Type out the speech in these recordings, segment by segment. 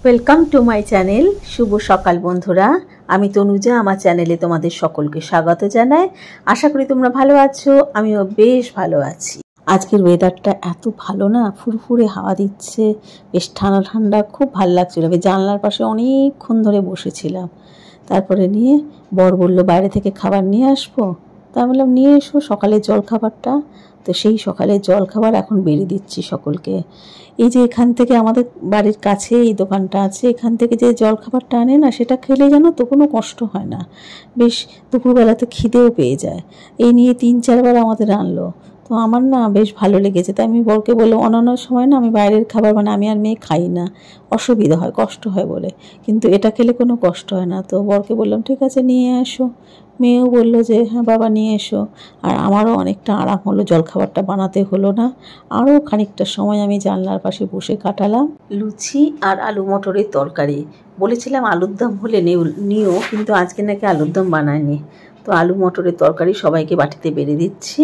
Welcome to my channel. শুভ সকাল বন্ধুরা, আমি তনুজা। আমার চ্যানেলে তোমাদের সকলকে স্বাগত জানাই। আশা করি তোমরা ভালো আছো, আমিও বেশ ভালো আছি। আজকের ওয়েদারটা এত ভালো না, ফুরফুরে হাওয়া দিচ্ছে, বেশ ঠান্ডা ঠান্ডা, খুব ভালো লাগছিল। জানলার পাশে অনেকক্ষণ ধরে বসেছিলাম। তারপরে নিয়ে বর বলল বাইরে থেকে খাবার নিয়ে আসবো। তা বললাম নিয়ে এসো সকালের জলখাবারটা। তো সেই সকালের জলখাবার এখন বেরিয়ে দিচ্ছি সকলকে। এই যে এখান থেকে আমাদের বাড়ির কাছে এই দোকানটা আছে, এখান থেকে যে জলখাবারটা আনে না, সেটা খেলে জানো তো কোনো কষ্ট হয় না, বেশ দুপুরবেলাতে খিদেও পেয়ে যায়। এই নিয়ে 3-4 বার আমাদের আনলো। তো আমার না বেশ ভালো লেগেছে। তাই আমি বরকে বললাম অন্যান্য সময় না আমি বাইরের খাবার আমি আর মেয়ে খাই না, অসুবিধা হয়, কষ্ট হয় বলে, কিন্তু এটা খেলে কোনো কষ্ট হয় না। তো বরকে বললাম ঠিক আছে নিয়ে আসো। মেয়েও বললো যে হ্যাঁ বাবা নিয়ে এসো। আর আমারও অনেকটা আরাম হলো, জলখাবারটা বানাতে হলো না। আরও খানিকটা সময় আমি জানলার পাশে বসে কাটালাম। লুচি আর আলু মটরের তরকারি। বলেছিলাম আলুর দম হলে নিও, কিন্তু আজকে নাকি আলুর দম বানায়নি। তো আলু মটরের তরকারি সবাইকে বাটিতে বেড়ে দিচ্ছি।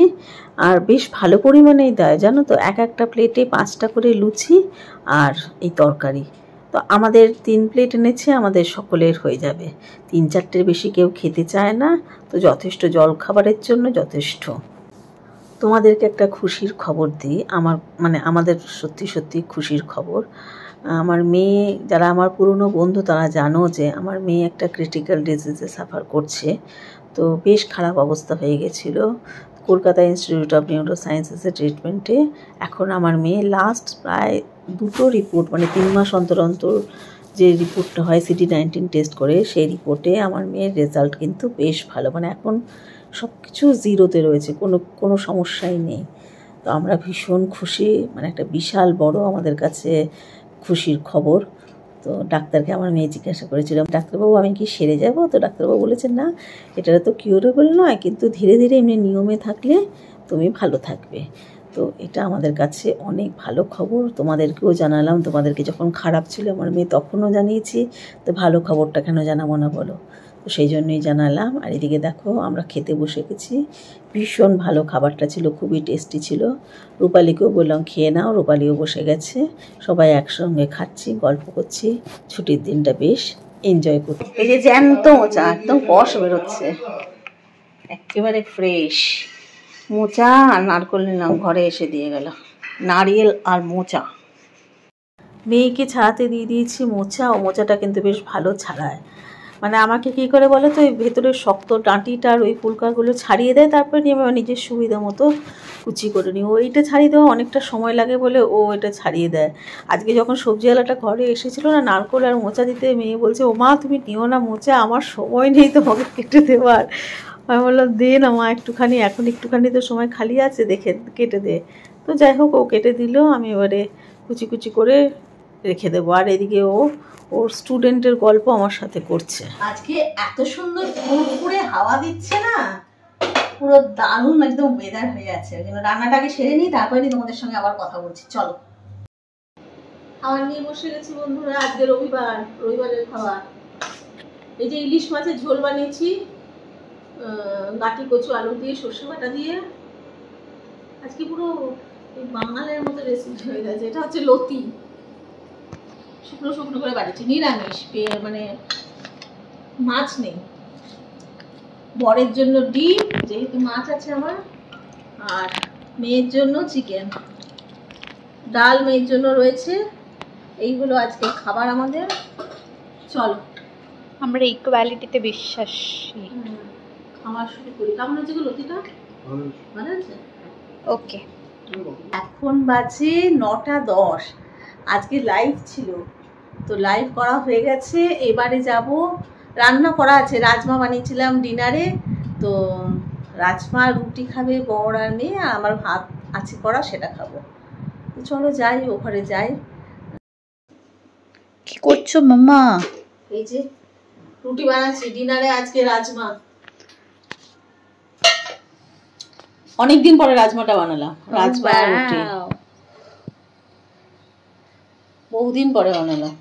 আর বেশ ভালো পরিমাণেই দেয় জানো তো, একটা প্লেটে 5টা করে লুচি আর এই তরকারি। তো আমাদের 3 প্লেট এনেছে, আমাদের সকলের হয়ে যাবে। 3-4টের বেশি কেউ খেতে চায় না, তো যথেষ্ট, জলখাবারের জন্য যথেষ্ট। তোমাদেরকে একটা খুশির খবর দিই। আমাদের সত্যি সত্যি খুশির খবর। আমার মেয়ে, যারা আমার পুরনো বন্ধু তারা জানো যে আমার মেয়ে একটা ক্রিটিক্যাল ডিজিজে সাফার করছে। তো বেশ খারাপ অবস্থা হয়ে গেছিলো। কলকাতা ইনস্টিটিউট অফ নিউরো সায়েন্সেসে ট্রিটমেন্টে। এখন আমার মেয়ে লাস্ট প্রায় 2টো রিপোর্ট, 3 মাস অন্তর অন্তর যে রিপোর্টটা হয় CD19 টেস্ট করে, সেই রিপোর্টে আমার মেয়ের রেজাল্ট কিন্তু বেশ ভালো। এখন সব কিছু 0তে রয়েছে, কোনো সমস্যাই নেই। তো আমরা ভীষণ খুশি, একটা বিশাল বড় আমাদের কাছে খুশির খবর। তো ডাক্তারকে আমার মেয়ে জিজ্ঞাসা করেছিলাম, ডাক্তারবাবু আমি কি সেরে যাব? তো ডাক্তারবাবু বলেছেন না, এটা তো কিউরেবল নয়, কিন্তু ধীরে ধীরে এমনি নিয়মে থাকলে তুমি ভালো থাকবে। তো এটা আমাদের কাছে অনেক ভালো খবর। তোমাদেরকেও জানালাম, তোমাদেরকে যখন খারাপ ছিল আমার মেয়ে তখনও জানিয়েছি, তো ভালো খবরটা কেন জানাবো না বলো? তো সেই জন্যই জানালাম। আর এদিকে দেখো আমরা খেতে বসে গেছি। ভীষণ ভালো খাবারটা ছিল, খুবই টেস্টি ছিল। রূপালীকেও বললাম খেয়ে নাও, রূপালীও বসে গেছে। সবাই একসঙ্গে খাচ্ছি, গল্প করছি, ছুটির দিনটা বেশ এনজয় করছি। এই যে জ্যান্ত মোচা, একদম কষ বেরোচ্ছে, একেবারে ফ্রেশ মোচা। আর নারকেল নিলাম, ঘরে এসে দিয়ে গেল নারিয়েল আর মোচা। মেয়েকে ছাড়াতে দিয়ে দিয়েছি মোচা, ও মোচাটা কিন্তু বেশ ভালো ছাড়ায়। আমাকে কী করে বলো তো, ওই ভেতরের শক্ত ডাঁটিটার ওই ফুলকাগুলো ছাড়িয়ে দেয়, তারপরে নিয়ে আমি নিজের সুবিধা মতো কুচি করে নিই। ওইটা ছাড়িয়ে দেওয়া অনেকটা সময় লাগে বলে ও এটা ছাড়িয়ে দেয়। আজকে যখন সবজিওয়ালাটা ঘরে এসেছিলো না, নারকেল আর মোচা দিতে, মেয়ে বলছে ও মা তুমি নিও না মোচা, আমার সময় নেই তোমাকে কেটে দেওয়ার। আমি বললাম দে না মা একটুখানি, এখন একটুখানি তো সময় খালি আছে, দেখে কেটে দে। তো যাই হোক ও কেটে দিল, আমি এবারে কুচি কুচি করে রেখে দেবো। আর এদিকে ওর স্টুডেন্টের গল্প আমার সাথে করছে। আজকে এত সুন্দর ফুরফুরে হাওয়া দিচ্ছে না, পুরো দারুণ একদম ওয়েদার হয়ে আছে। ওই জন্য রান্নাটাকে সেরে নিই, তারপরে তোমাদের সঙ্গে আবার কথা বলছি। চলো। খাবার নিয়ে বসে গেছি বন্ধুরা। আজকে রবিবারের খাবার। এই যে ইলিশ মাছের ঝোল বানিয়েছি, গাটি কচু আলু দিয়ে, সর্ষে বাটা দিয়ে। আজকে পুরো বাঙালের মতো রেসিপি হয়ে গেছে। এটা হচ্ছে লতি, শুকনো শুকনো করে বানিয়েছি, নিরামিষ, মাছ নেই। বরের জন্য ডিম, যেহেতু মাছ আছে আমার, আর মেয়ের জন্য চিকেন, ডাল মেয়ের জন্য রয়েছে। এইগুলো আজকে খাবার আমাদের। চলো, আমরা ইকুয়ালিটিতে বিশ্বাসী। খাওয়া শুরু করি। কেমন হচ্ছে লতিটা? ভালো আছে। ওকে, এখন বাজে 9টা 10। আজকে লাইভ ছিল, তো লাইভ করা হয়ে গেছে। এবারে যাব, রান্না করা আছে, রাজমা বানিয়েছিলাম ডিনারে। তো রাজমা রুটি খাবে বর আর মেয়ে, আর আমার ভাত আছে করা, সেটা খাবো। তো চলো যাই, ওখানে যাই। কি করছো মাম্মা? এই যে রুটি বানাচ্ছি ডিনারে, আজকে রাজমা। অনেকদিন পরে রাজমাটা বানালাম, রাজমা রুটি বহুদিন পরে বানালাম।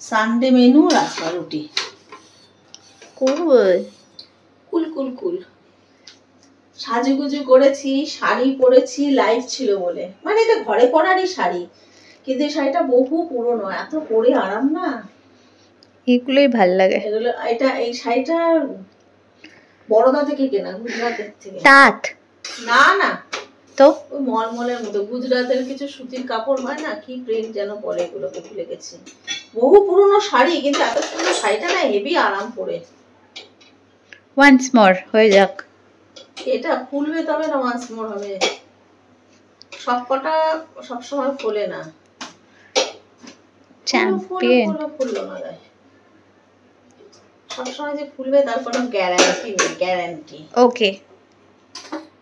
সানডে মেনু রাজমা রুটি। কুল সাজুগুজু করেছি, শাড়ি পরেছি, লাইভ ছিল বলে। এটা ঘরে পরারই শাড়ি, কিন্তু এই শাড়িটা বহু পুরনো, এত পরে আরাম না। এগুলোই ভাল লাগে। এগুলো এই শাড়িটা বড়দা থেকে কেনা, গুজরাটের থেকে। তাঁত না না, তো ওই মলমলের মতো গুজরাটের কিছু সুতির কাপড় হয় না, কি প্রিন্ট যেন বলে, এগুলোকে ভুলে গেছি। বহু পুরনো শাড়ি, কিন্তু এত সুন্দর শাড়িটা না, হেভি আরাম পরে। ওয়ান্স মোর হয়ে যাক। এটা ফুলবে তবে না ওয়ান্স মোর হবে, সবকটা সবসময় ফুলে না। চ্যাম্পিয়ন ফুললো না দেয় সবসময় যে ফুলবে তার কোনো গ্যারান্টি নেই, গ্যারান্টি। ওকে।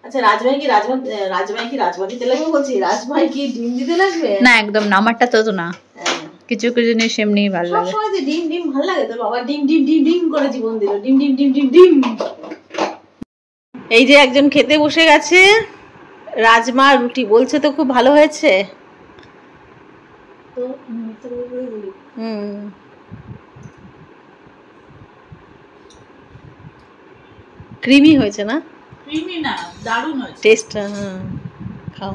আচ্ছা, রাজমাই কি রাজমা দিতে লাগবে বলছি, রাজমাই কি ডিম দিতে লাগবে? না একদম না, আমারটা তো না। কিছু কিছু জিনিস এমনিই ভালো লাগে। সবসময় যে ডিম ডিম ভালো লাগে, তোর বাবা ডিম ডিম ডিম ডিম করে জীবন দিল, ডিম ডিম ডিম ডিম ডিম। এই যে একজন খেতে বসে গেছে রাজমা রুটি, বলছে তো খুব ভালো হয়েছে। ক্রিমি হয়েছে না? ক্রিমি না, দারুণ হয়েছে টেস্ট। খাও।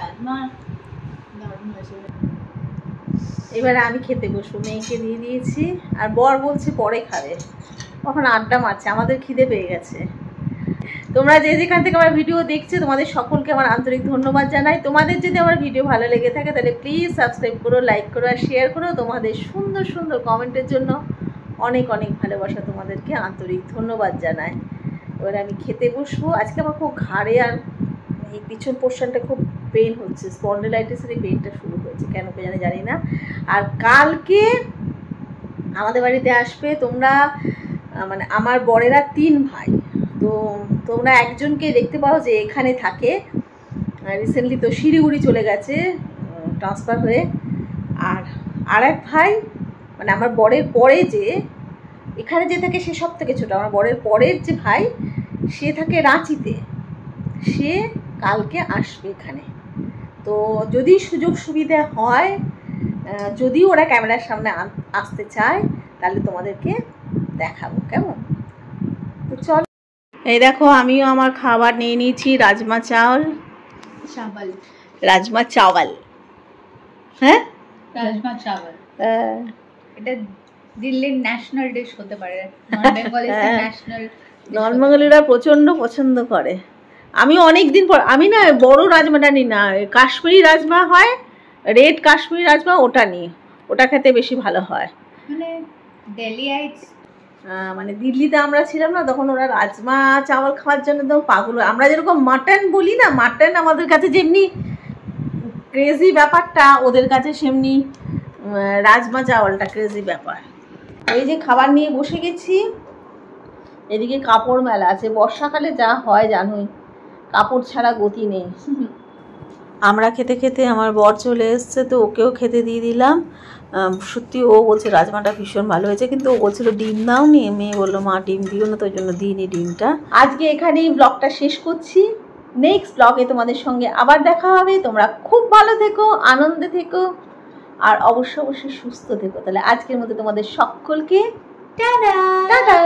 রাজমা দারুণ হয়েছে। এবারে আমি খেতে বসবো, মেয়েকে দিয়ে দিয়েছি, আর বর বলছে পরে খাবে, তখন আড্ডা মারছে, আমাদের খিদে পেয়ে গেছে। তোমরা যে যেখান থেকে আমার ভিডিও দেখছো তোমাদের সকলকে আমার আন্তরিক ধন্যবাদ জানাই। তোমাদের যদি আমার ভিডিও ভালো লেগে থাকে তাহলে প্লিজ সাবস্ক্রাইব করো, লাইক করো আর শেয়ার করো। তোমাদের সুন্দর সুন্দর কমেন্টের জন্য অনেক অনেক ভালোবাসা, তোমাদেরকে আন্তরিক ধন্যবাদ জানাই। এবার আমি খেতে বসবো। আজকে আমার খুব ঘাড়ে আর এই পিছন পোর্শনটা খুব পেন হচ্ছে, স্পন্ডিলাইটিসের এই পেনটা শুরু হয়েছে, কেন জানি না। আর কালকে আমাদের বাড়িতে আসবে তোমরা, মানে আমার বরেরা 3 ভাই, তো তোমরা একজনকে দেখতে পাও যে এখানে থাকে, রিসেন্টলি তো শিলিগুড়ি চলে গেছে ট্রান্সফার হয়ে। আর এক ভাই, মানে আমার বরের পরে যে এখানে যে থাকে সে সব থেকে ছোটো, আমার বরের পরের যে ভাই সে থাকে রাঁচিতে, সে কালকে আসবে এখানে। তো যদি সুযোগ সুবিধা হয়, যদি ওরা ক্যামেরার সামনে আসতে চায় তাহলে তোমাদেরকে দেখাবো, কেমন? তো চল। এই দেখো, আমিও আমার খাবার নিয়ে নিয়েছি, রাজমা চাওয়াল। হ্যাঁ, রাজমা চাওয়াল। এটা দিল্লির ন্যাশনাল ডিশ হতে পারে, নর্থ বেঙ্গলের ন্যাশনাল। নর্থ বেঙ্গলিরা প্রচণ্ড পছন্দ করে। আমি অনেক দিন পর, আমি না বড় রাজমাটা নিই না, কাশ্মীরি রাজমা হয়, রেড কাশ্মীরি রাজমা, ওটা নিই, ওটা খেতে বেশি ভালো হয়। মানে দিল্লিয়াইটস, মানে দিল্লিতে আমরা ছিলাম না তখন, ওরা রাজমা চাওয়াল খাওয়ার জন্য তো পাগল। আমরা যেরকম মাটন বলি না, মাটন আমাদের কাছে যেমনি ক্রেজি ব্যাপারটা, ওদের কাছে সেমনি রাজমা চাওয়ালটা ক্রেজি ব্যাপার। এই যে খাবার নিয়ে বসে গেছি, এদিকে কাপড় মেলা আছে, বর্ষাকালে যা হয় জানোই, কাপড় ছাড়া গতি নেই। আমরা খেতে খেতে আমার বর চলে এসছে, তো ওকেও খেতে দিয়ে দিলাম। সত্যি ও বলছে রাজমাটা ভীষণ ভালো হয়েছে, কিন্তু ও বলছিল ডিম দাও নি, মেয়ে বললো মা ডিম দিও না, তো ওই জন্য দিইনি ডিমটা। আজকে এখানেই ব্লগটা শেষ করছি, নেক্সট ব্লগে তোমাদের সঙ্গে আবার দেখা হবে। তোমরা খুব ভালো থেকো, আনন্দে থেকো, আর অবশ্যই সুস্থ থেকো। তাহলে আজকের মতো তোমাদের সকলকে টাটা টাটা।